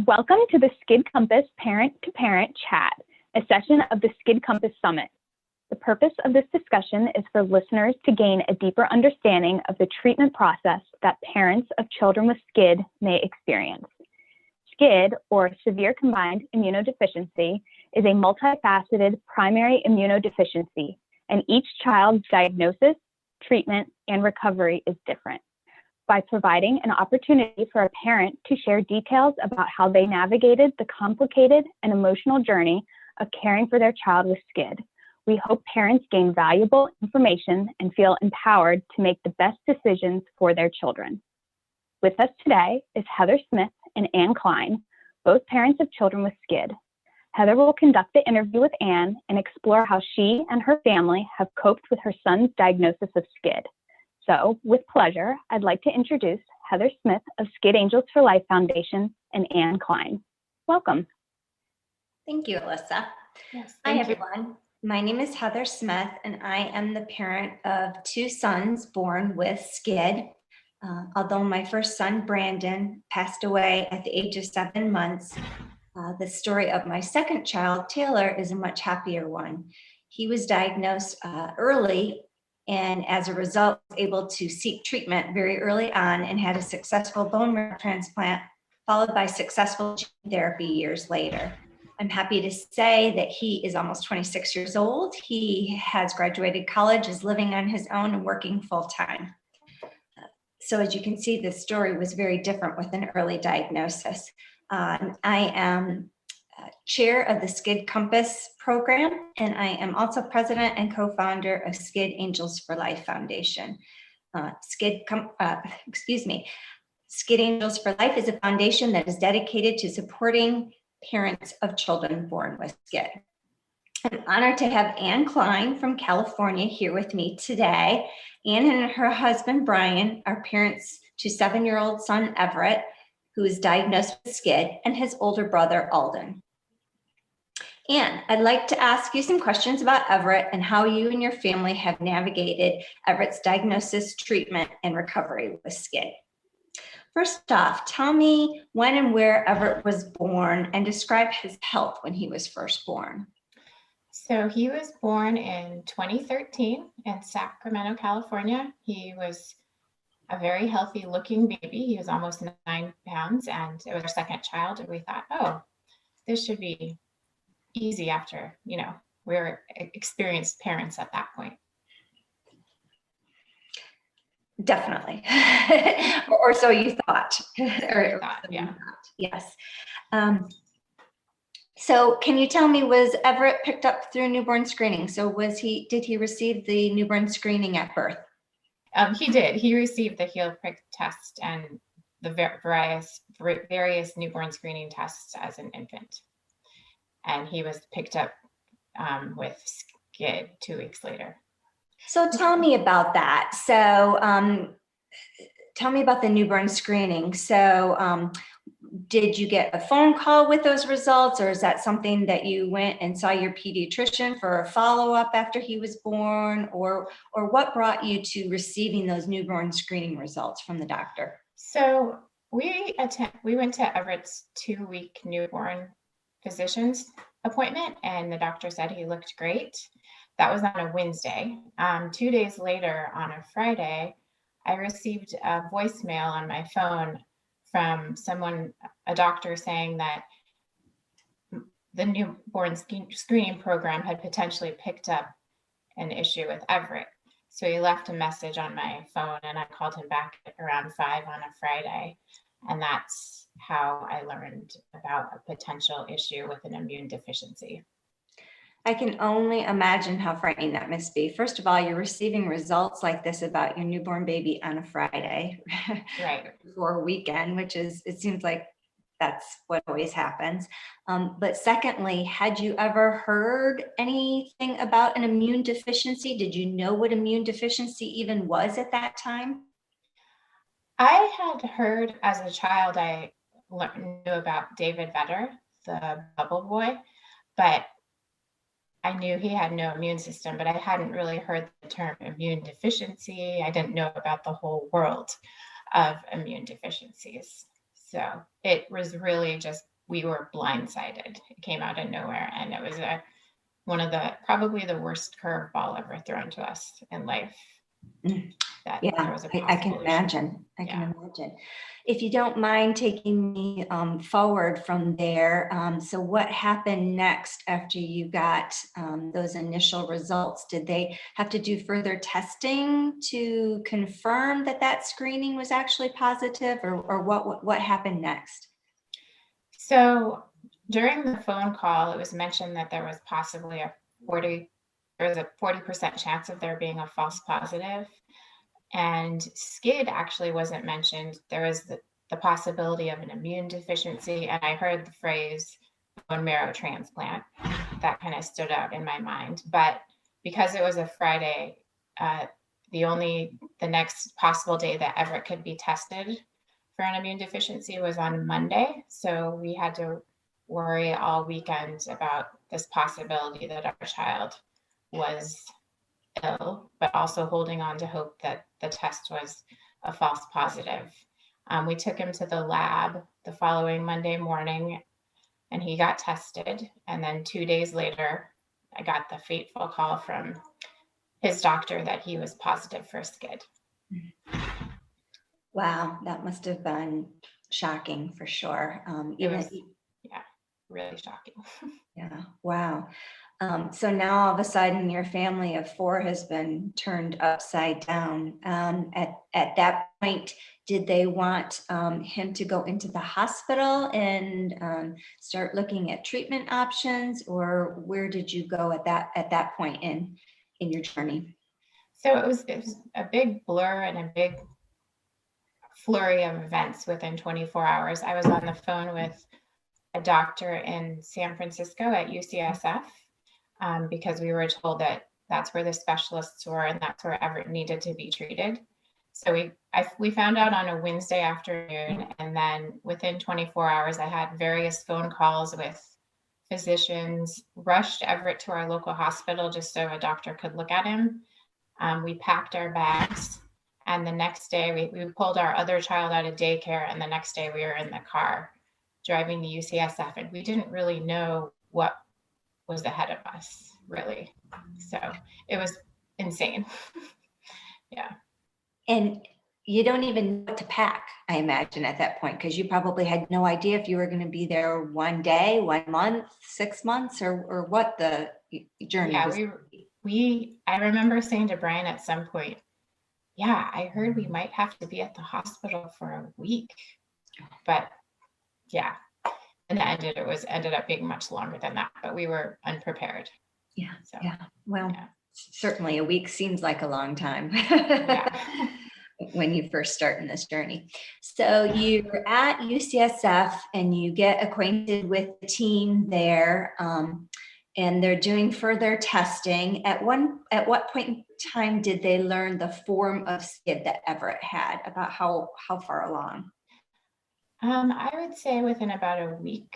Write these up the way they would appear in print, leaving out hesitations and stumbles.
Welcome to the SCID Compass Parent-to-Parent Chat, a session of the SCID Compass Summit. The purpose of this discussion is for listeners to gain a deeper understanding of the treatment process that parents of children with SCID may experience. SCID, or Severe Combined Immunodeficiency, is a multifaceted primary immunodeficiency, and each child's diagnosis, treatment, and recovery is different. By providing an opportunity for a parent to share details about how they navigated the complicated and emotional journey of caring for their child with SCID, we hope parents gain valuable information and feel empowered to make the best decisions for their children. With us today is Heather Smith and Ann Klein, both parents of children with SCID. Heather will conduct the interview with Ann and explore how she and her family have coped with her son's diagnosis of SCID. So, with pleasure, I'd like to introduce Heather Smith of SCID Angels for Life Foundation and Ann Klein. Welcome. Thank you, Alyssa. Yes, Hi, everyone. My name is Heather Smith, and I am the parent of two sons born with SCID. Although my first son, Brandon, passed away at the age of 7 months, the story of my second child, Taylor, is a much happier one. He was diagnosed early, and as a result, was able to seek treatment very early on and had a successful bone marrow transplant, followed by successful gene therapy years later. I'm happy to say that he is almost 26 years old. He has graduated college, is living on his own and working full-time. So as you can see, this story was very different with an early diagnosis. I am chair of the SCID Compass program, and I am also president and co-founder of SCID Angels for Life Foundation. SCID Angels for Life is a foundation that is dedicated to supporting parents of children born with SCID. I'm honored to have Ann Klein from California here with me today. Ann and her husband, Brian, are parents to 7-year-old son, Everett, who is diagnosed with SCID, and his older brother, Alden. Ann, I'd like to ask you some questions about Everett and how you and your family have navigated Everett's diagnosis, treatment, and recovery with SCID. First off, tell me when and where Everett was born and describe his health when he was first born. So he was born in 2013 in Sacramento, California. He was a very healthy looking baby. He was almost 9 pounds, and it was our second child. And we thought, oh, this should be easy after, we're experienced parents at that point. Definitely. or so you thought. Yeah. Yes. So can you tell me, was Everett picked up through newborn screening? So did he receive the newborn screening at birth? He did. He received the heel prick test and the various newborn screening tests as an infant. And he was picked up with SCID 2 weeks later. So tell me about that. So tell me about the newborn screening. So did you get a phone call with those results, or is that something that you went and saw your pediatrician for a follow-up after he was born, or what brought you to receiving those newborn screening results from the doctor? So we went to Everett's 2-week newborn physician's appointment, and the doctor said he looked great. That was on a Wednesday. 2 days later, on a Friday, I received a voicemail on my phone from a doctor, saying that the newborn screening program had potentially picked up an issue with Everett. So he left a message on my phone, and I called him back at around 5 on a Friday. And that's how I learned about a potential issue with an immune deficiency. I can only imagine how frightening that must be. First of all, you're receiving results like this about your newborn baby on a Friday, right, before a weekend, it seems like that's what always happens. But secondly, had you ever heard anything about an immune deficiency? Did you know what immune deficiency even was at that time? I had heard as a child, I knew about David Vedder, the bubble boy, but I knew he had no immune system, but I hadn't really heard the term immune deficiency. I didn't know about the whole world of immune deficiencies. So it was really just, we were blindsided. It came out of nowhere, and it was one of the, probably the worst curveball ever thrown to us in life. That there Yeah, was a I can possible issue. imagine. I can imagine. If you don't mind taking me forward from there. So what happened next after you got those initial results? Did they have to do further testing to confirm that that screening was actually positive, or what happened next? So during the phone call, it was mentioned that there was possibly a 40% chance of there being a false positive. And SCID actually wasn't mentioned. There was the possibility of an immune deficiency. And I heard the phrase bone marrow transplant. That kind of stood out in my mind. But because it was a Friday, the next possible day that Everett could be tested for an immune deficiency was on Monday. So we had to worry all weekend about this possibility that our child was ill, but also holding on to hope that the test was a false positive. We took him to the lab the following Monday morning, and he got tested. And then 2 days later, I got the fateful call from his doctor that he was positive for SCID. Wow, that must have been shocking for sure. It was, really shocking. Yeah, wow. So now all of a sudden your family of 4 has been turned upside down. At that point, did they want him to go into the hospital and start looking at treatment options, or where did you go at that point in your journey? So it was a big blur and a big flurry of events within 24 hours. I was on the phone with a doctor in San Francisco at UCSF because we were told that that's where the specialists were and that's where Everett needed to be treated. So we found out on a Wednesday afternoon, and then within 24 hours, I had various phone calls with physicians, rushed Everett to our local hospital just so a doctor could look at him. We packed our bags, and the next day we pulled our other child out of daycare, and the next day we were in the car driving to UCSF, and we didn't really know what was ahead of us, really. So it was insane. Yeah. And you don't even know what to pack, I imagine, at that point, because you probably had no idea if you were going to be there 1 day, 1 month, 6 months, or what the journey was. I remember saying to Brian at some point, I heard we might have to be at the hospital for a week, but and it ended up being much longer than that, but we were unprepared. Well, certainly a week seems like a long time when you first start in this journey. So you're at UCSF and you get acquainted with the team there, and they're doing further testing. At what point in time did they learn the form of SCID that Everett had? About how far along? I would say within about a week,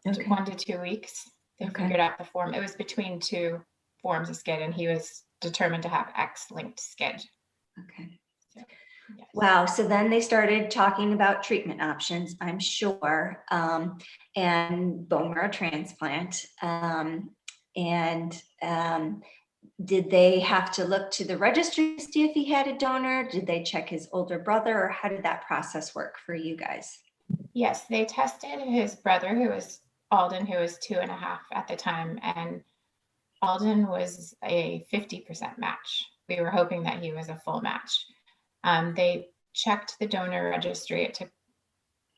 1 to 2 weeks, they figured out the form. It was between 2 forms of SCID, and he was determined to have X-linked SCID. Okay. So, yes. Wow. So then they started talking about treatment options, I'm sure, and bone marrow transplant. Did they have to look to the registry to see if he had a donor? Did they check his older brother, or how did that process work for you guys? Yes, they tested his brother, who was Alden, who was 2.5 at the time, and Alden was a 50% match. We were hoping that he was a full match. They checked the donor registry. It took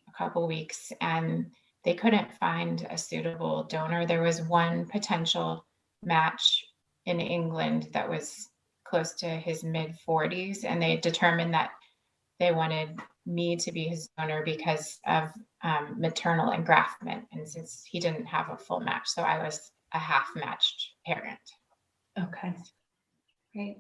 a couple weeks, and they couldn't find a suitable donor. There was one potential match in England that was close to his mid-40s, and they determined that they wanted me to be his donor because of maternal engraftment, and since he didn't have a full match, so I was a half-matched parent. Okay, great.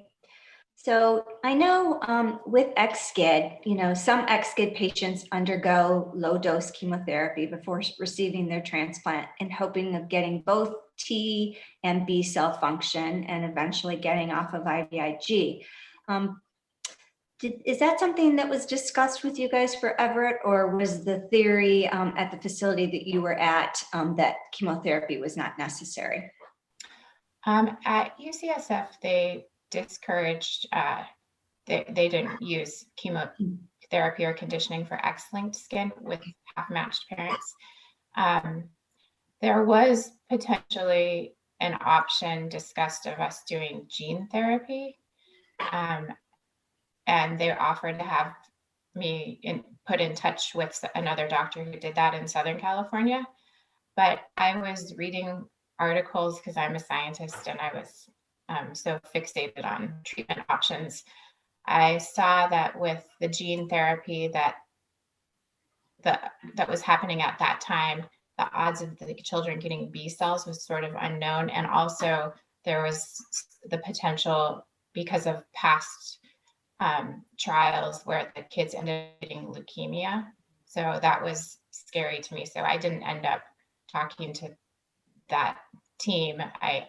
So I know with SCID, some SCID patients undergo low-dose chemotherapy before receiving their transplant and hoping of getting both T and B cell function and eventually getting off of IVIG. Is that something that was discussed with you guys for Everett, or was the theory at the facility that you were at that chemotherapy was not necessary? At UCSF, they discouraged, they didn't use chemotherapy or conditioning for X-linked skin with half-matched parents. There was potentially an option discussed of us doing gene therapy. And they offered to have me put in touch with another doctor who did that in Southern California. But I was reading articles because I'm a scientist and I was so fixated on treatment options. I saw that with the gene therapy that was happening at that time, the odds of the children getting B cells was sort of unknown. And also there was the potential because of past trials where the kids ended up getting leukemia. So that was scary to me. So I didn't end up talking to that team.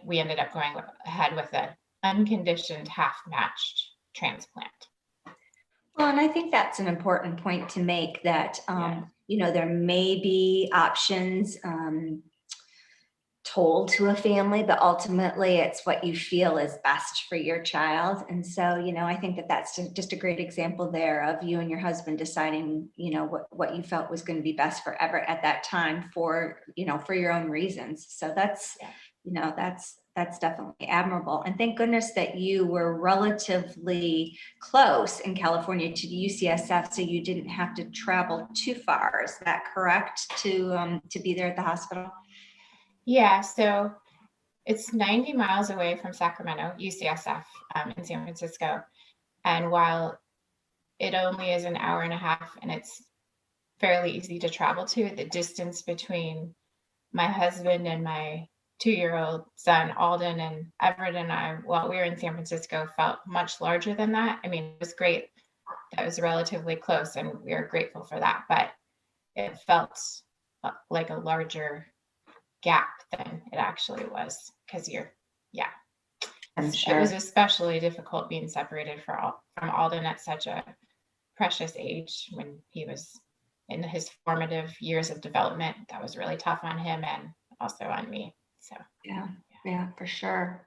We ended up going ahead with an unconditioned half-matched transplant. Well, and I think that's an important point to make, that, there may be options told to a family, but ultimately it's what you feel is best for your child. And so, I think that that's just a great example there of you and your husband deciding, what you felt was going to be best for Everett at that time for your own reasons. So that's definitely admirable. And thank goodness that you were relatively close in California to the UCSF, so you didn't have to travel too far. Is that correct, to be there at the hospital? Yeah, so it's 90 miles away from Sacramento, UCSF, in San Francisco. And while it only is an hour and a half and it's fairly easy to travel to, the distance between my husband and my 2-year-old son, Alden, and Everett and I, while we were in San Francisco, felt much larger than that. I mean, it was great. That was relatively close and we are grateful for that, but it felt like a larger gap than it actually was, because I'm sure. It was especially difficult being separated from Alden at such a precious age when he was in his formative years of development. That was really tough on him and also on me. So yeah, for sure.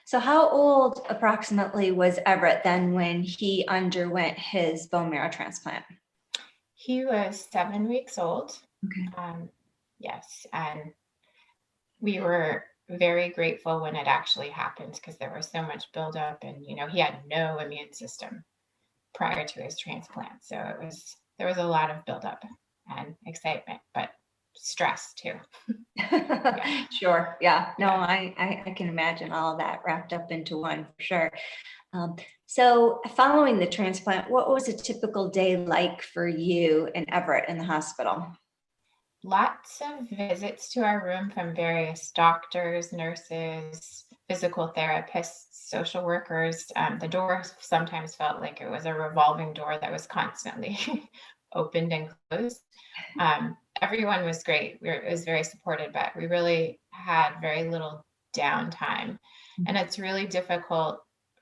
So how old approximately was Everett then when he underwent his bone marrow transplant? He was 7 weeks old. Okay. Yes, and we were very grateful when it actually happened, because there was so much buildup, and he had no immune system prior to his transplant. So there was a lot of buildup and excitement, but stress too. Yeah. Sure. Yeah. No, I can imagine all of that wrapped up into one, for sure. So following the transplant, what was a typical day like for you and Everett in the hospital? Lots of visits to our room from various doctors, nurses, physical therapists, social workers. The door sometimes felt like it was a revolving door that was constantly opened and closed. Everyone was great. It was very supported, but we really had very little downtime. And it's really difficult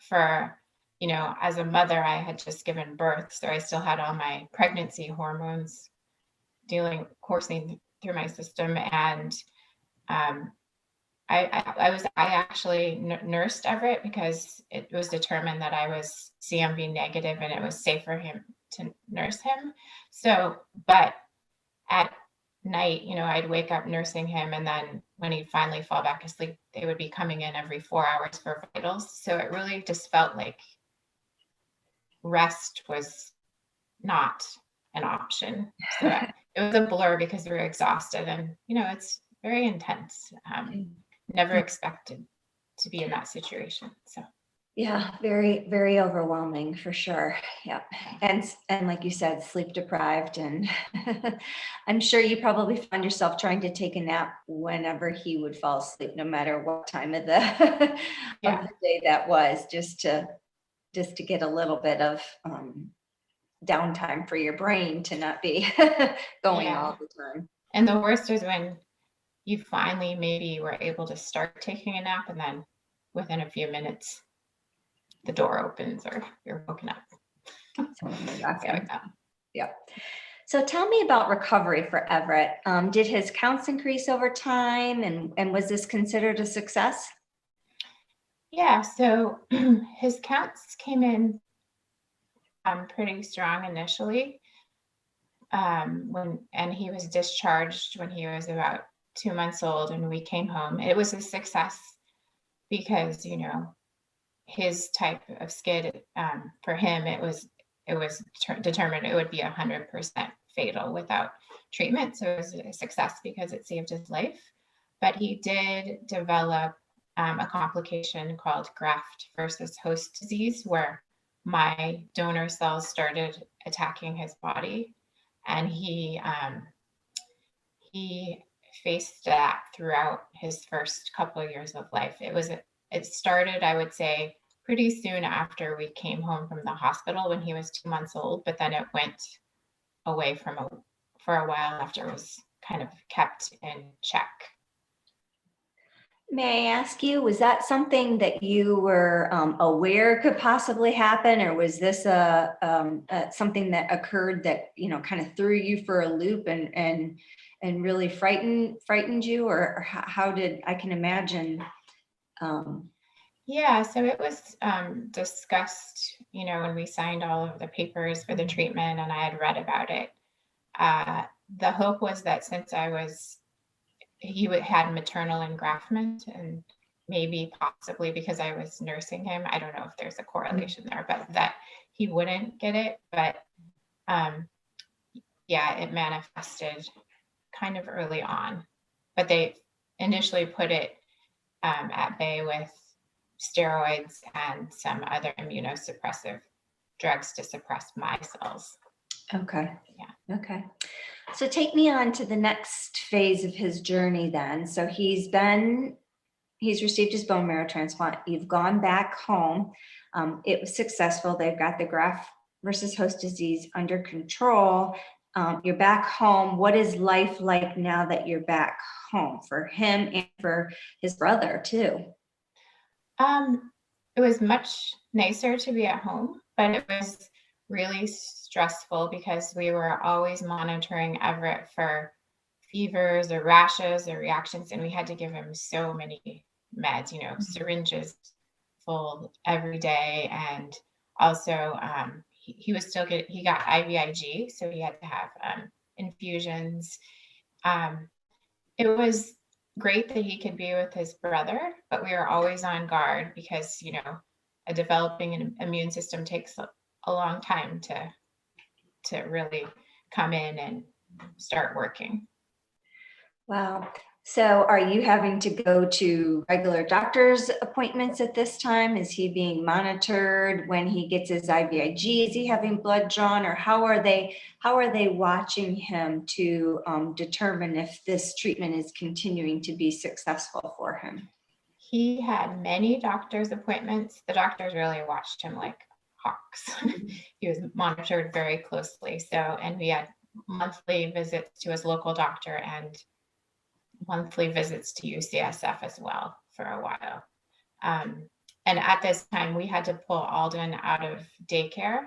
for, as a mother, I had just given birth, so I still had all my pregnancy hormones coursing through my system. And I actually nursed Everett because it was determined that I was CMV negative and it was safe for him to nurse him. So, but at night, I'd wake up nursing him, and then when he'd finally fall back asleep, they would be coming in every 4 hours for vitals. So it really just felt like rest was not an option. So it was a blur because we were exhausted, and it's very intense. Never expected to be in that situation. So yeah, very, very overwhelming, for sure. Yeah. And like you said, sleep deprived, and I'm sure you probably found yourself trying to take a nap whenever he would fall asleep, no matter what time of the, of the day that was, just to get a little bit of downtime for your brain to not be going all the time. And the worst is when you finally maybe were able to start taking a nap, and then within a few minutes the door opens or you're woken up. Yeah. So tell me about recovery for Everett. Did his counts increase over time, and was this considered a success? Yeah, so his counts came in pretty strong initially. And he was discharged when he was about 2 months old, and we came home. It was a success because, you know, his type of SCID, for him, it was determined it would be 100% fatal without treatment. So it was a success because it saved his life. But he did develop a complication called graft versus host disease, where my donor cells started attacking his body, and he faced that throughout his first couple of years of life. It started, I would say, pretty soon after we came home from the hospital when he was 2 months old, but then it went away for a while after it was kind of kept in check. May I ask you, was that something that you were aware could possibly happen, or was this something that occurred that, you know, kind of threw you for a loop and really frightened you, or how did, I can imagine? Yeah, so it was discussed, you know, when we signed all of the papers for the treatment, and I had read about it. The hope was that since he had maternal engraftment, and maybe possibly because I was nursing him, I don't know if there's a correlation there, but that he wouldn't get it. But yeah, it manifested kind of early on, but they initially put it at bay with steroids and some other immunosuppressive drugs to suppress my cells. Okay. Yeah. Okay. So take me on to the next phase of his journey then. So he's received his bone marrow transplant. You've gone back home. It was successful. They've got the graft versus host disease under control. You're back home. What is life like now that you're back home for him and for his brother too? It was much nicer to be at home, but it was really stressful because we were always monitoring Everett for fevers or rashes or reactions, and we had to give him so many meds, you know, syringes full every day. And also he got IVIG, so he had to have infusions. It was great that he could be with his brother, but we were always on guard because, you know, a developing immune system takes a long time to really come in and start working. Wow. So are you having to go to regular doctor's appointments at this time? Is he being monitored when he gets his IVIG? Is he having blood drawn, or how are they watching him to determine if this treatment is continuing to be successful for him? He had many doctor's appointments. The doctors really watched him like hawks. He was monitored very closely. And we had monthly visits to his local doctor and monthly visits to UCSF as well for a while. And at this time, we had to pull Alden out of daycare.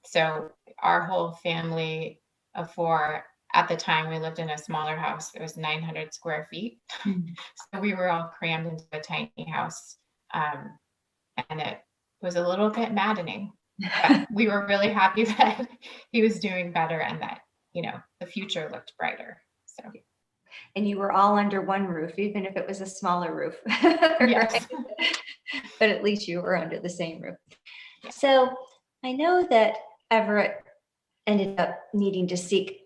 So our whole family of four, at the time, we lived in a smaller house. It was 900 square feet. So we were all crammed into a tiny house. And it was a little bit maddening. But we were really happy that he was doing better and that, you know, the future looked brighter. So. And you were all under one roof, even if it was a smaller roof. Yes. But at least you were under the same roof. So I know that Everett ended up needing to seek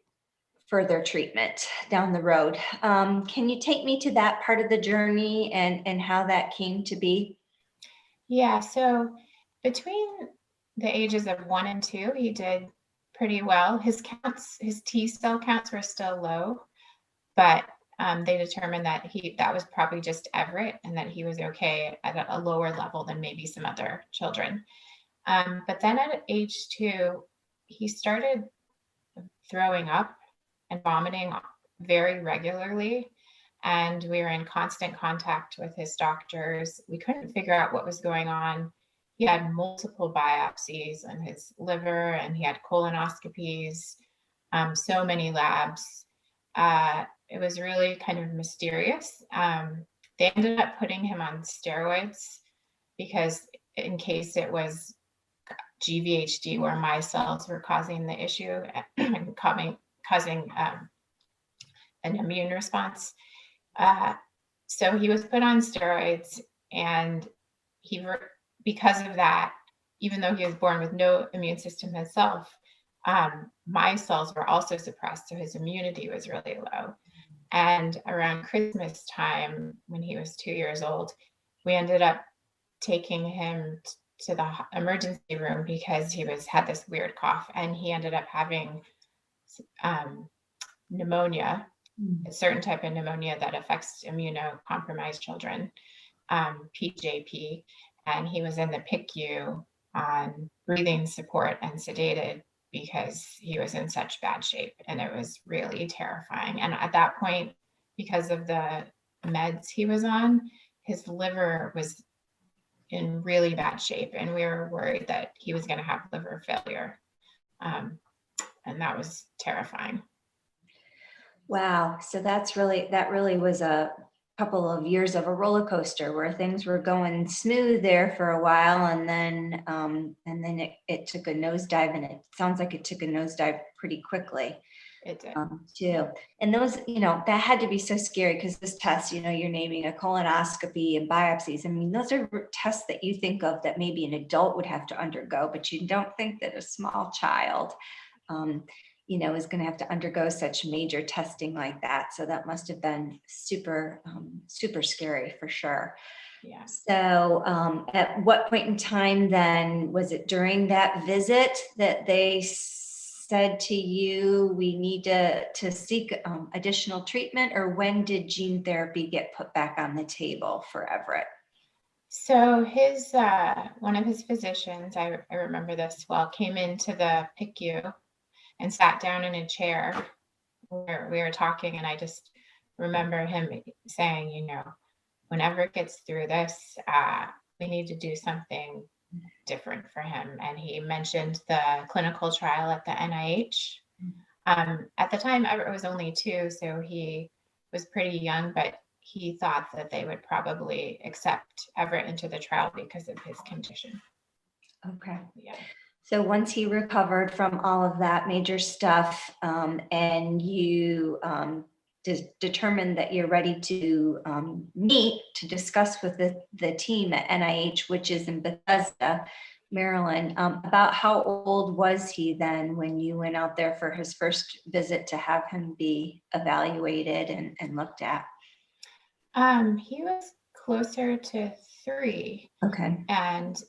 further treatment down the road. Can you take me to that part of the journey and how that came to be? Yeah, so between the ages of 1 and 2, he did pretty well. His T cell counts were still low, but they determined that that was probably just Everett and that he was okay at a lower level than maybe some other children. But then at age 2, he started throwing up and vomiting very regularly. And we were in constant contact with his doctors. We couldn't figure out what was going on. he had multiple biopsies on his liver, and he had colonoscopies, so many labs. It was really kind of mysterious. They ended up putting him on steroids because in case it was GVHD where my cells were causing the issue and causing an immune response. So he was put on steroids, and because of that, even though he was born with no immune system himself, my cells were also suppressed, so his immunity was really low. And around Christmas time, when he was 2 years old, we ended up taking him to the emergency room because he had this weird cough, and he ended up having pneumonia, a certain type of pneumonia that affects immunocompromised children, PJP, and he was in the PICU on breathing support and sedated because he was in such bad shape, and it was really terrifying. And at that point, because of the meds he was on, his liver was in really bad shape, and we were worried that he was going to have liver failure, and that was terrifying. Wow. So that really was a couple of years of a roller coaster where things were going smooth there for a while, and then it took a nosedive, and it sounds like it took a nosedive pretty quickly. It did. Too. And those, that had to be so scary because this test, you're naming a colonoscopy and biopsies. I mean, those are tests that you think of that maybe an adult would have to undergo, but you don't think that a small child, is going to have to undergo such major testing like that. So that must have been super, super scary for sure. Yeah. So at what point in time then, was it during that visit that they said to you, we need to seek additional treatment, or when did gene therapy get put back on the table for Everett? So one of his physicians, I remember this well, came into the PICU and sat down in a chair where we were talking, and I just remember him saying, when Everett gets through this, we need to do something different for him. And he mentioned the clinical trial at the NIH. At the time, Everett was only 2, so he was pretty young, but he thought that they would probably accept Everett into the trial because of his condition. Okay. Yeah. So once he recovered from all of that major stuff, and you determined that you're ready to meet to discuss with the team at NIH, which is in Bethesda, Maryland, about how old was he then when you went out there for his first visit to have him be evaluated and looked at? He was closer to 3. Okay. And,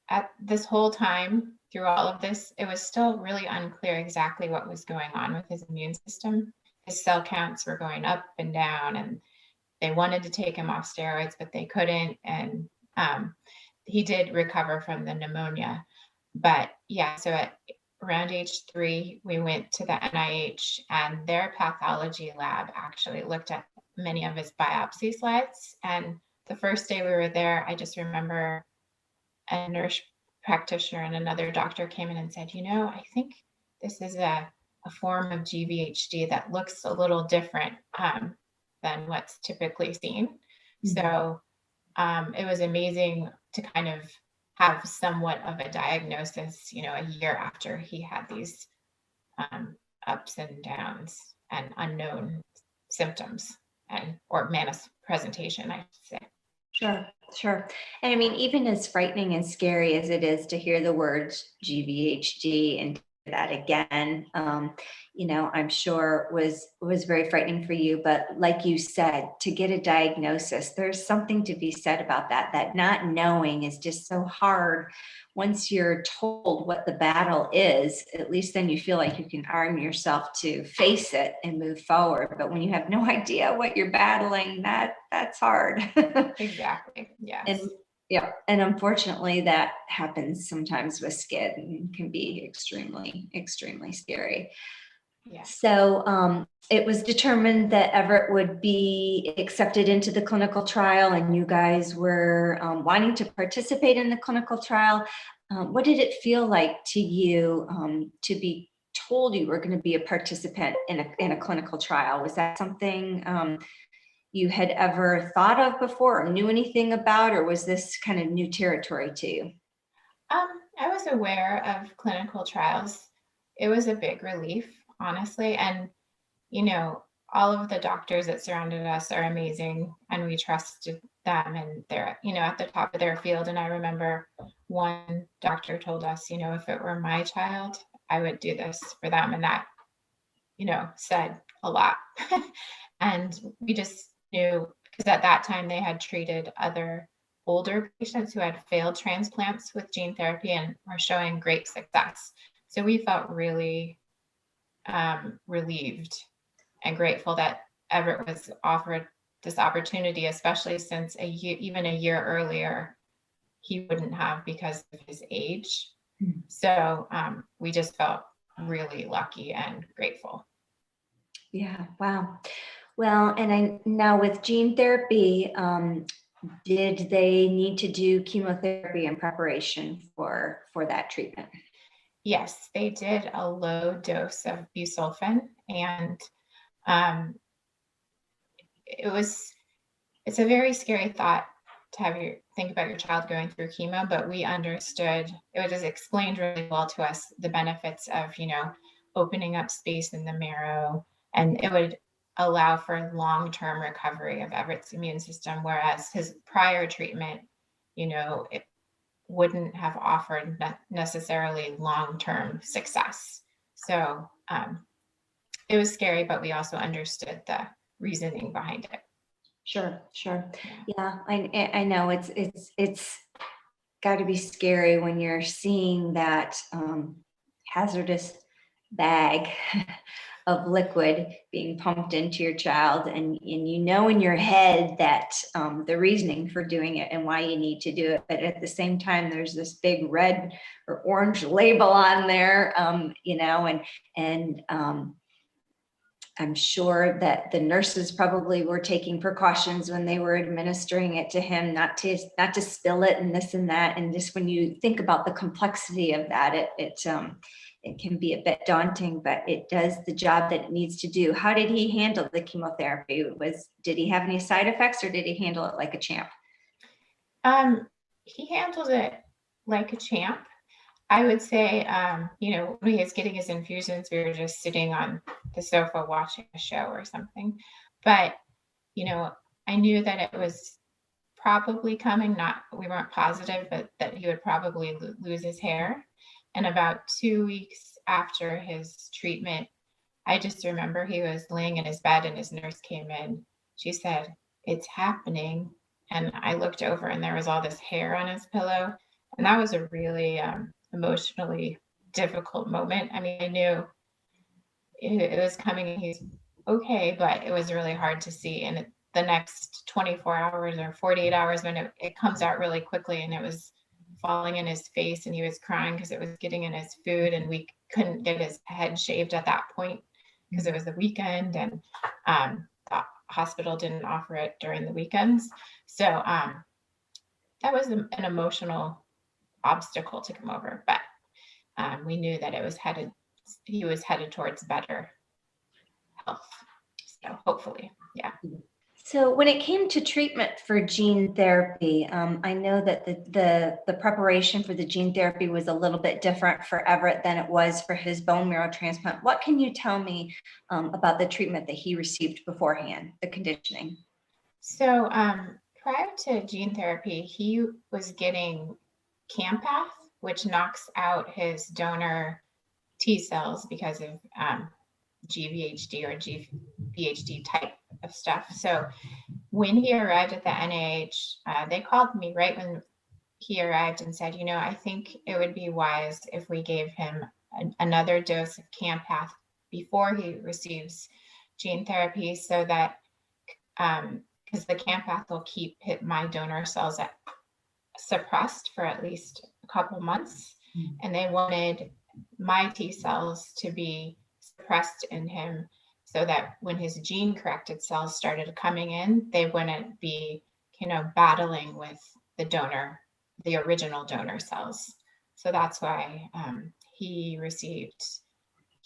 at this whole time through all of this, it was still really unclear exactly what was going on with his immune system. His cell counts were going up and down, and they wanted to take him off steroids, but they couldn't. And he did recover from the pneumonia. But yeah, so at around age 3, we went to the NIH, and their pathology lab actually looked at many of his biopsy slides. And the first day we were there, I just remember a nurse practitioner and another doctor came in and said, I think this is a form of GVHD that looks a little different than what's typically seen. Mm-hmm. So it was amazing to kind of have somewhat of a diagnosis, a year after he had these ups and downs and unknown symptoms or presentation, I should say. Sure. And I mean, even as frightening and scary as it is to hear the words GVHD and that again, I'm sure was very frightening for you. But like you said, to get a diagnosis, there's something to be said about that not knowing is just so hard. Once you're told what the battle is, at least then you feel like you can arm yourself to face it and move forward. But when you have no idea what you're battling, that's hard. Exactly. Yes. And unfortunately that happens sometimes with SCID and can be extremely, extremely scary. Yeah. So it was determined that Everett would be accepted into the clinical trial, and you guys were wanting to participate in the clinical trial. What did it feel like to you to be told you were going to be a participant in a clinical trial? Was that something you had ever thought of before or knew anything about, or was this kind of new territory to you? I was aware of clinical trials. It was a big relief, honestly. And, all of the doctors that surrounded us are amazing, and we trusted them, and they're, at the top of their field. And I remember one doctor told us, if it were my child, I would do this for them. And that, said a lot. And we just knew, because at that time they had treated other older patients who had failed transplants with gene therapy and were showing great success. So we felt really relieved and grateful that Everett was offered this opportunity, especially since even a year earlier, he wouldn't have because of his age. So we just felt really lucky and grateful. Yeah, wow. Well, and I now with gene therapy, did they need to do chemotherapy in preparation for that treatment? Yes, they did a low dose of busulfan, and it's a very scary thought to have you think about your child going through chemo, but we understood, it was explained really well to us, the benefits of, opening up space in the marrow, and it would allow for long-term recovery of Everett's immune system, whereas his prior treatment, it wouldn't have offered necessarily long-term success. So it was scary, but we also understood the reasoning behind it. Sure. Yeah, I know it's got to be scary when you're seeing that hazardous bag of liquid being pumped into your child, and in your head that the reasoning for doing it and why you need to do it, but at the same time there's this big red or orange label on there, and I'm sure that the nurses probably were taking precautions when they were administering it to him, not to spill it and this and that. And just when you think about the complexity of that, it can be a bit daunting, but it does the job that it needs to do. How did he handle the chemotherapy? Did he have any side effects, or did he handle it like a champ? He handled it like a champ. I would say, when he was getting his infusions, we were just sitting on the sofa watching a show or something. But, I knew that it was probably coming. We weren't positive, but that he would probably lose his hair. And about 2 weeks after his treatment, I just remember he was laying in his bed and his nurse came in. She said, "It's happening." And I looked over and there was all this hair on his pillow. And that was a really emotionally difficult moment. I mean, I knew it was coming and he's okay, but it was really hard to see. And the next 24 hours or 48 hours, when it comes out really quickly, and it was falling in his face and he was crying because it was getting in his food, and we couldn't get his head shaved at that point because it was the weekend, and the hospital didn't offer it during the weekends. So that was an emotional obstacle to come over, but we knew that he was headed towards better health. So hopefully, yeah. So when it came to treatment for gene therapy, I know that the preparation for the gene therapy was a little bit different for Everett than it was for his bone marrow transplant. What can you tell me about the treatment that he received beforehand, the conditioning? So prior to gene therapy, he was getting Campath, which knocks out his donor T cells because of GVHD or GVHD type of stuff. So when he arrived at the NIH, they called me right when he arrived and said, I think it would be wise if we gave him another dose of Campath before he receives gene therapy, so that because the Campath will keep my donor cells suppressed for at least a couple months. And they wanted my T cells to be suppressed in him so that when his gene corrected cells started coming in, they wouldn't be, battling with the original donor cells. So that's why he received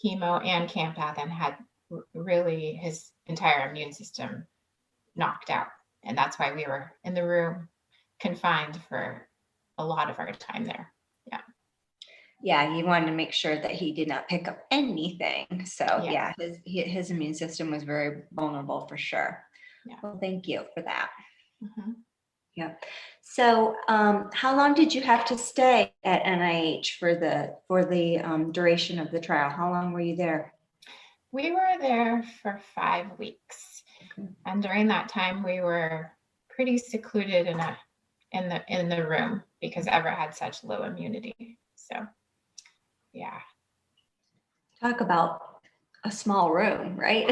chemo and Campath and had really his entire immune system knocked out. And that's why we were in the room confined for a lot of our time there. Yeah. Yeah, you wanted to make sure that he did not pick up anything. So Yes. yeah, his immune system was very vulnerable for sure. Yeah. Well, thank you for that. Mm-hmm. Yeah. So how long did you have to stay at NIH for the duration of the trial? How long were you there? We were there for 5 weeks. Okay. And during that time we were pretty secluded in the room because Everett had such low immunity. So yeah. Talk about a small room, right?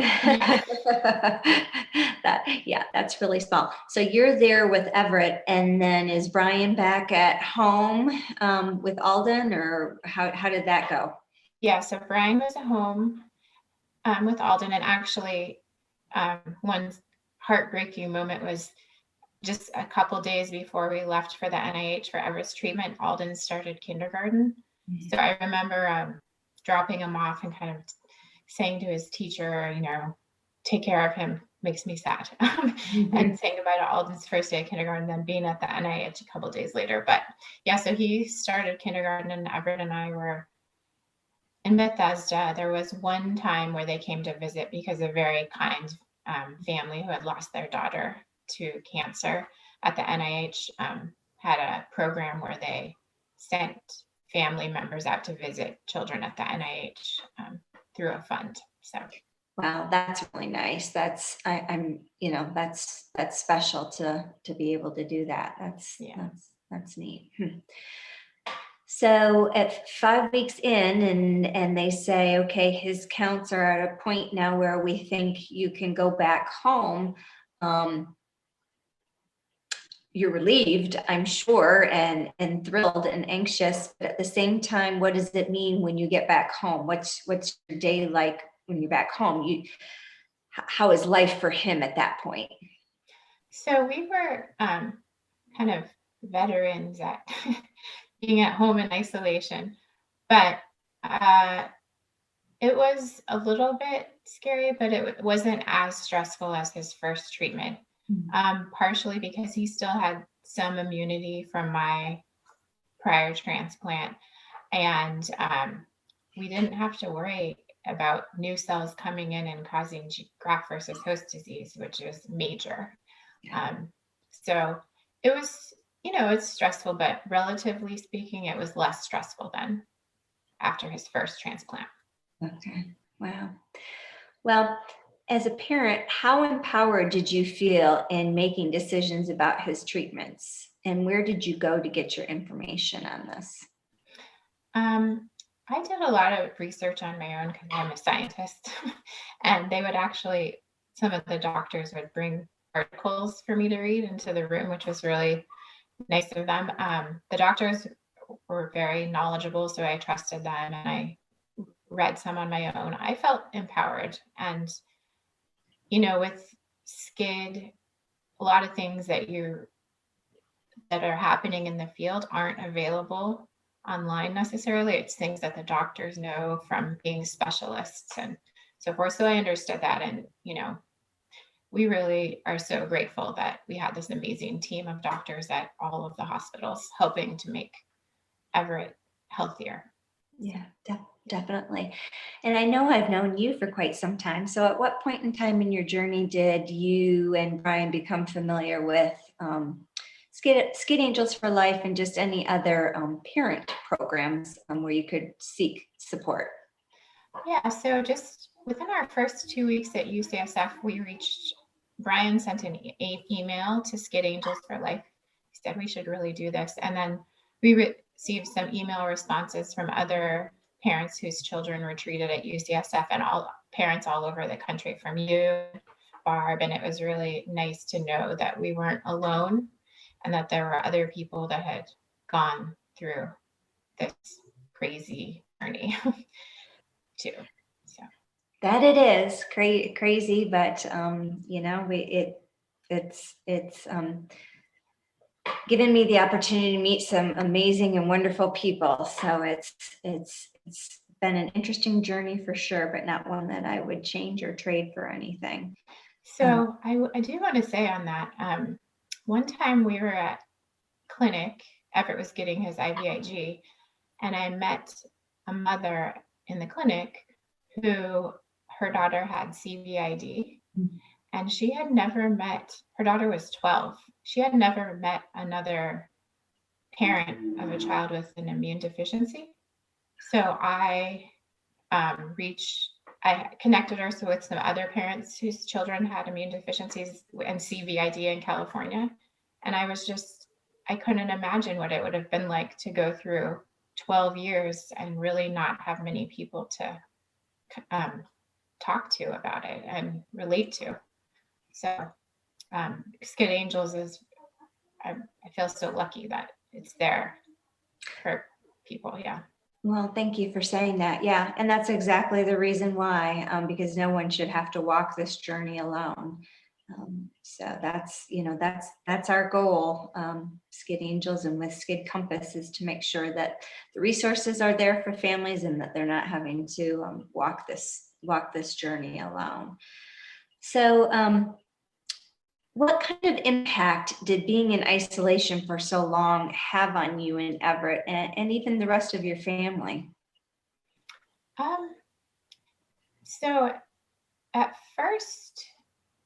Yeah. That's really small. So you're there with Everett, and then is Brian back at home with Alden, or how did that go? Yeah, so Brian was at home with Alden, and actually one heartbreaking moment was just a couple days before we left for the NIH for Everett's treatment. Alden started kindergarten. Mm-hmm. So I remember dropping him off and kind of saying to his teacher, take care of him, makes me sad. Mm-hmm. And saying goodbye to Alden's first day of kindergarten, then being at the NIH a couple days later. But yeah, so he started kindergarten, and Everett and I were in Bethesda. There was one time where they came to visit because a very kind family who had lost their daughter to cancer at the NIH had a program where they sent family members out to visit children at the NIH through a fund. So wow, that's really nice. That's that's special to be able to do that. That's neat. So at 5 weeks in, and they say, okay, his counts are at a point now where we think you can go back home. You're relieved, I'm sure, and thrilled and anxious, but at the same time, what does it mean when you get back home? What's your day like when you're back home? How is life for him at that point? So we were kind of veterans at being at home in isolation, but it was a little bit scary, but it wasn't as stressful as his first treatment. Partially because he still had some immunity from my prior transplant, and we didn't have to worry about new cells coming in and causing graft versus host disease, which is major. So it was, it's stressful, but relatively speaking, it was less stressful than after his first transplant. Okay. Wow. Well, as a parent, how empowered did you feel in making decisions about his treatments? And where did you go to get your information on this? I did a lot of research on my own because I'm a scientist. And they would some of the doctors would bring articles for me to read into the room, which was really nice of them. The doctors were very knowledgeable, so I trusted them, and I read some on my own. I felt empowered. And with SCID, a lot of things that are happening in the field aren't available online necessarily. It's things that the doctors know from being specialists and so forth. So I understood that. And, we really are so grateful that we had this amazing team of doctors at all of the hospitals helping to make Everett healthier. Yeah, definitely. And I know I've known you for quite some time. So at what point in time in your journey did you and Brian become familiar with SCID Angels for Life and just any other parent programs where you could seek support? Yeah, so just within our first 2 weeks at UCSF, Brian sent an email to SCID Angels for Life. He said we should really do this. And then we received some email responses from other parents whose children were treated at UCSF and all parents all over the country, from you, Barb. And it was really nice to know that we weren't alone and that there were other people that had gone through this crazy journey too. So That it is crazy, but it's given me the opportunity to meet some amazing and wonderful people. So it's been an interesting journey for sure, but not one that I would change or trade for anything. So I do want to say on that, one time we were at clinic, Everett was getting his IVIG, and I met a mother in the clinic who her daughter had CVID, and she had never met, her daughter was 12. She had never met another parent of a child with an immune deficiency. So I connected her with some other parents whose children had immune deficiencies and CVID in California. And I couldn't imagine what it would have been like to go through 12 years and really not have many people to talk to about it and relate to. So SCID Angels I feel so lucky that it's there for people. Yeah. Well, thank you for saying that. Yeah. And that's exactly the reason why, because no one should have to walk this journey alone. So that's our goal, SCID Angels and with SCID Compass, is to make sure that the resources are there for families and that they're not having to walk this journey alone. So what kind of impact did being in isolation for so long have on you and Everett and even the rest of your family? So at first,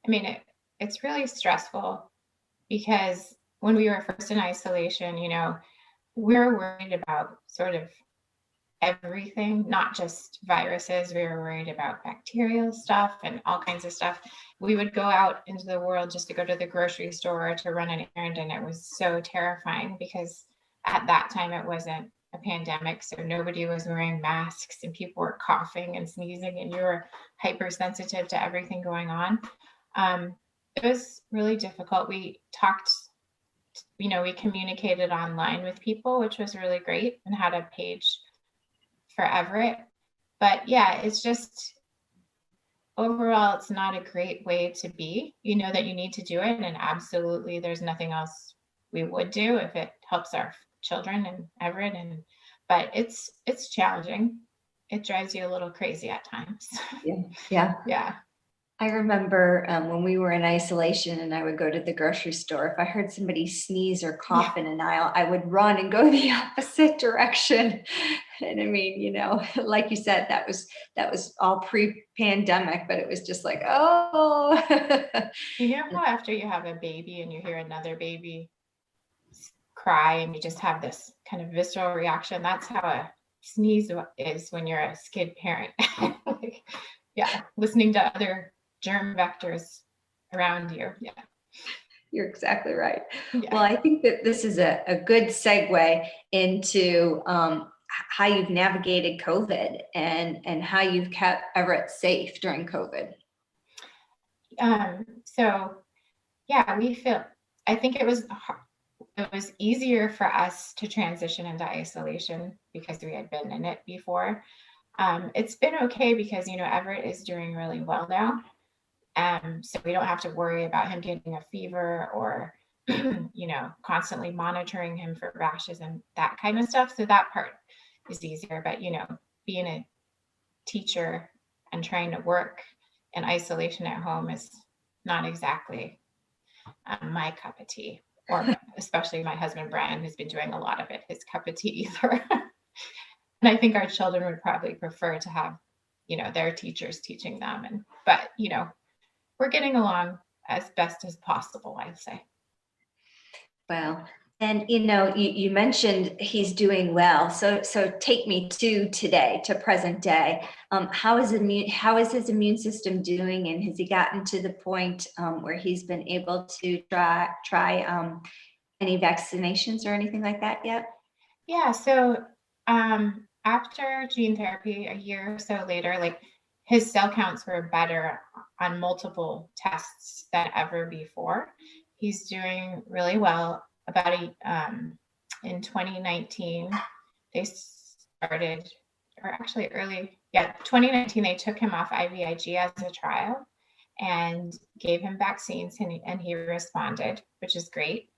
I mean, it's really stressful because when we were first in isolation, we're worried about sort of everything, not just viruses. We were worried about bacterial stuff and all kinds of stuff. We would go out into the world just to go to the grocery store to run an errand, and it was so terrifying because at that time it wasn't a pandemic, so nobody was wearing masks and people were coughing and sneezing and you were hypersensitive to everything going on. It was really difficult. We talked, we communicated online with people, which was really great, and had a page for Everett. But yeah, it's just overall, it's not a great way to be. You know that you need to do it, and absolutely there's nothing else we would do if it helps our children and Everett. But it's challenging. It drives you a little crazy at times. Yeah. I remember when we were in isolation and I would go to the grocery store, if I heard somebody sneeze or cough in an aisle, I would run and go the opposite direction. And I mean, like you said, that was all pre-pandemic, but it was just like, oh. You know how after you have a baby and you hear another baby cry and you just have this kind of visceral reaction? That's how a sneeze is when you're a SCID parent. Listening to other germ vectors around you. Yeah. You're exactly right. Yeah. Well, I think that this is a good segue into how you've navigated COVID and how you've kept Everett safe during COVID. I think it was easier for us to transition into isolation because we had been in it before. It's been okay because, Everett is doing really well now. So we don't have to worry about him getting a fever or, constantly monitoring him for rashes and that kind of stuff. So that part is easier. But, being a teacher and trying to work in isolation at home is not exactly my cup of tea, or especially my husband, Brian, who's been doing a lot of it, his cup of tea either. And I think our children would probably prefer to have, their teachers teaching them. But we're getting along as best as possible, I'd say. Well, and you mentioned he's doing well. So take me to today, to present day. How is his immune system doing, and has he gotten to the point where he's been able to try any vaccinations or anything like that yet? Yeah. So after gene therapy, a year or so later, his cell counts were better on multiple tests than ever before. He's doing really well. In 2019, they started, or actually early Yeah, 2019, they took him off IVIG as a trial and gave him vaccines, and he responded, which is great.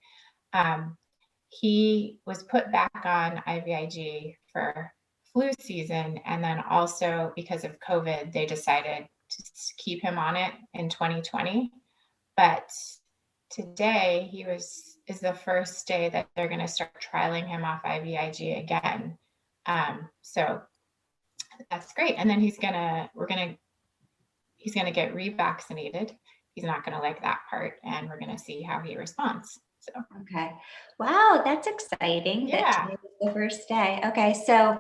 He was put back on IVIG for flu season, and then also because of COVID, they decided to keep him on it in 2020. But today is the first day that they're going to start trialing him off IVIG again. So that's great. And then he's gonna get revaccinated. He's not gonna like that part, and we're gonna see how he responds. So Okay. Wow, that's exciting. Yeah. That today was the first day. Okay, so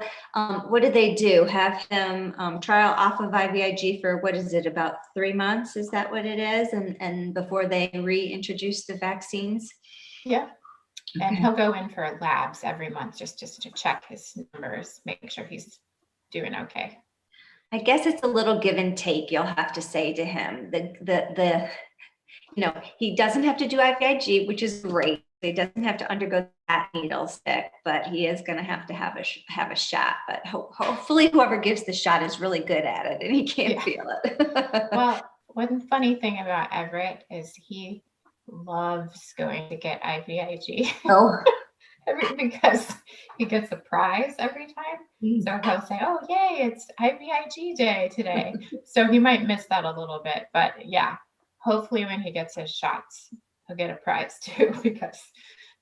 what did they do? Have him trial off of IVIG for, what is it, about 3 months? Is that what it is? And before they reintroduce the vaccines? yeah. And Okay. he'll go in for labs every month just to check his numbers, make sure he's doing okay. I guess it's a little give and take, you'll have to say to him. He doesn't have to do IVIG, which is great. He doesn't have to undergo that needle stick, but he is going to have a shot. But hopefully whoever gives the shot is really good at it and he can't feel it. Well, one funny thing about Everett is he loves going to get IVIG. Oh. Because he gets a prize every time. So he'll say, oh, yay, it's IVIG day today. So he might miss that a little bit. But yeah, hopefully when he gets his shots, he'll get a prize too, because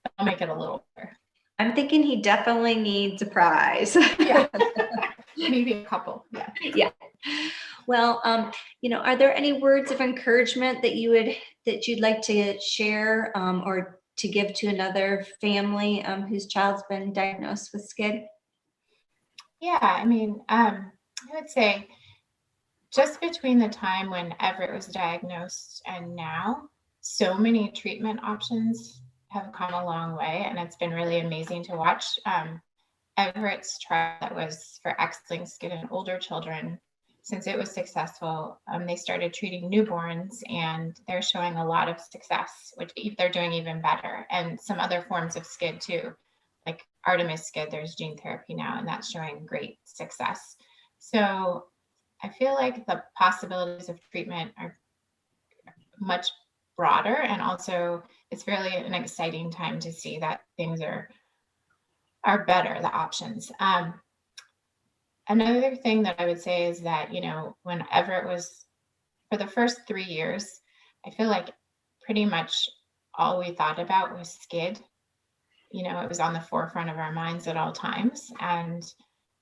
that'll make it a little better. I'm thinking he definitely needs a prize. Yeah. Maybe a couple. Yeah. Yeah. Well, are there any words of encouragement that you'd like to share or to give to another family whose child's been diagnosed with SCID? Yeah, I mean, I would say just between the time when Everett was diagnosed and now, so many treatment options have come a long way, and it's been really amazing to watch. Everett's trial that was for X-linked SCID in older children, since it was successful, they started treating newborns, and they're showing a lot of success, which they're doing even better. And some other forms of SCID too, like Artemis SCID, there's gene therapy now, and that's showing great success. So I feel like the possibilities of treatment are much broader, and also it's really an exciting time to see that things are better, the options. Another thing that I would say is that, when Everett was, for the first 3 years, I feel like pretty much all we thought about was SCID. It was on the forefront of our minds at all times. And,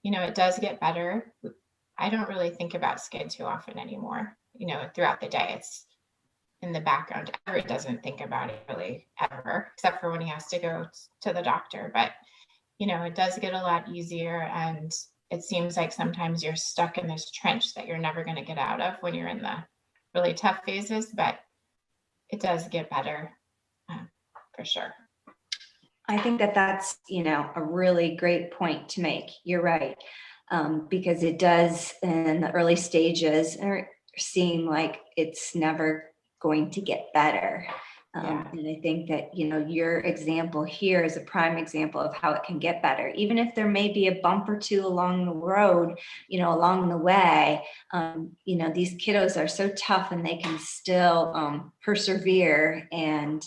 it does get better. I don't really think about SCID too often anymore. Throughout the day, it's in the background. Everett doesn't think about it really ever, except for when he has to go to the doctor. But, it does get a lot easier, and it seems like sometimes you're stuck in this trench that you're never going to get out of when you're in the really tough phases, but it does get better for sure. I think that's, a really great point to make. You're right. Because it does in the early stages seem like it's never going to get better. And I think that, your example here is a prime example of how it can get better. Even if there may be a bump or two along the road, along the way, these kiddos are so tough, and they can still persevere. And,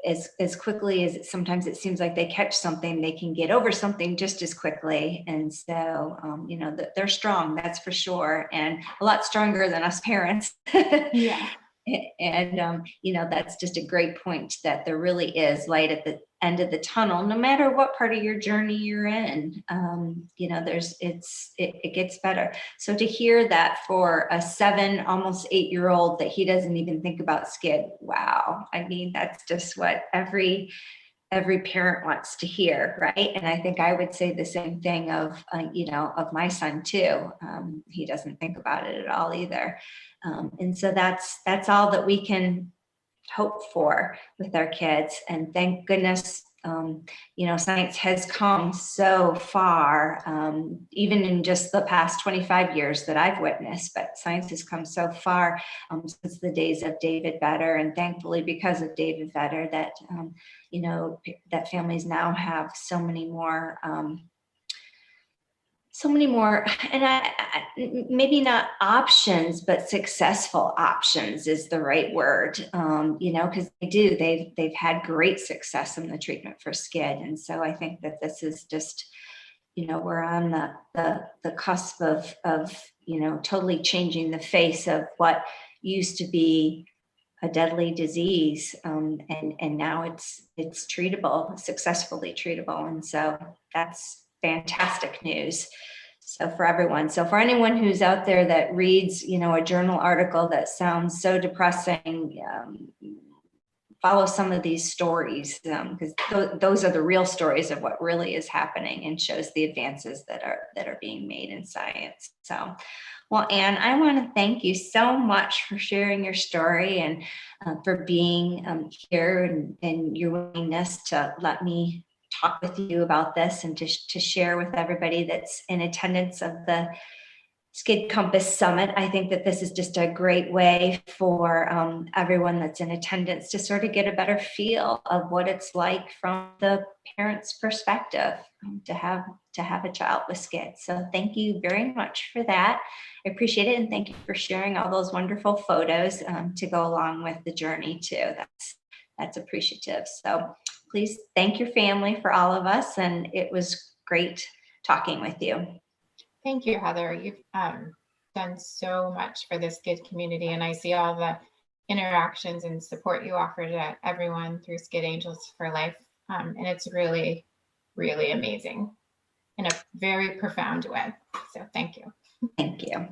as quickly as sometimes it seems like they catch something, they can get over something just as quickly. And so, they're strong, that's for sure. And a lot stronger than us parents. Yeah. And, that's just a great point, that there really is light at the end of the tunnel, no matter what part of your journey you're in. It gets better. So to hear that for a 7, almost 8-year-old, that he doesn't even think about SCID. Wow. I mean, that's just what every parent wants to hear, right? And I think I would say the same thing of my son too. He doesn't think about it at all either. And so that's all that we can hope for with our kids. And thank goodness, science has come so far, even in just the past 25 years that I've witnessed, but science has come so far since the days of David Vedder. And thankfully, because of David Vedder, that, that families now have so many more so many more, and maybe not options, but successful options is the right word. Because they've had great success in the treatment for SCID, and so I think that this is just, we're on the cusp of totally changing the face of what used to be a deadly disease, and now it's treatable, successfully treatable, and so that's fantastic news. So for everyone, so for anyone who's out there that reads, a journal article that sounds so depressing, follow some of these stories, because those are the real stories of what really is happening and shows the advances that are being made in science. So, well, Anne, I want to thank you so much for sharing your story and for being here and your willingness to let me talk with you about this and to share with everybody that's in attendance of the SCID Compass Summit. I think that this is just a great way for everyone that's in attendance to sort of get a better feel of what it's like from the parent's perspective to have a child with SCID. So thank you very much for that. I appreciate it, and thank you for sharing all those wonderful photos to go along with the journey too. That's appreciative. So please thank your family for all of us, and it was great talking with you. Thank you, Heather. You've done so much for the SCID community, and I see all the interactions and support you offer to everyone through SCID Angels for Life, and it's really, really amazing in a very profound way. So thank you. Thank you.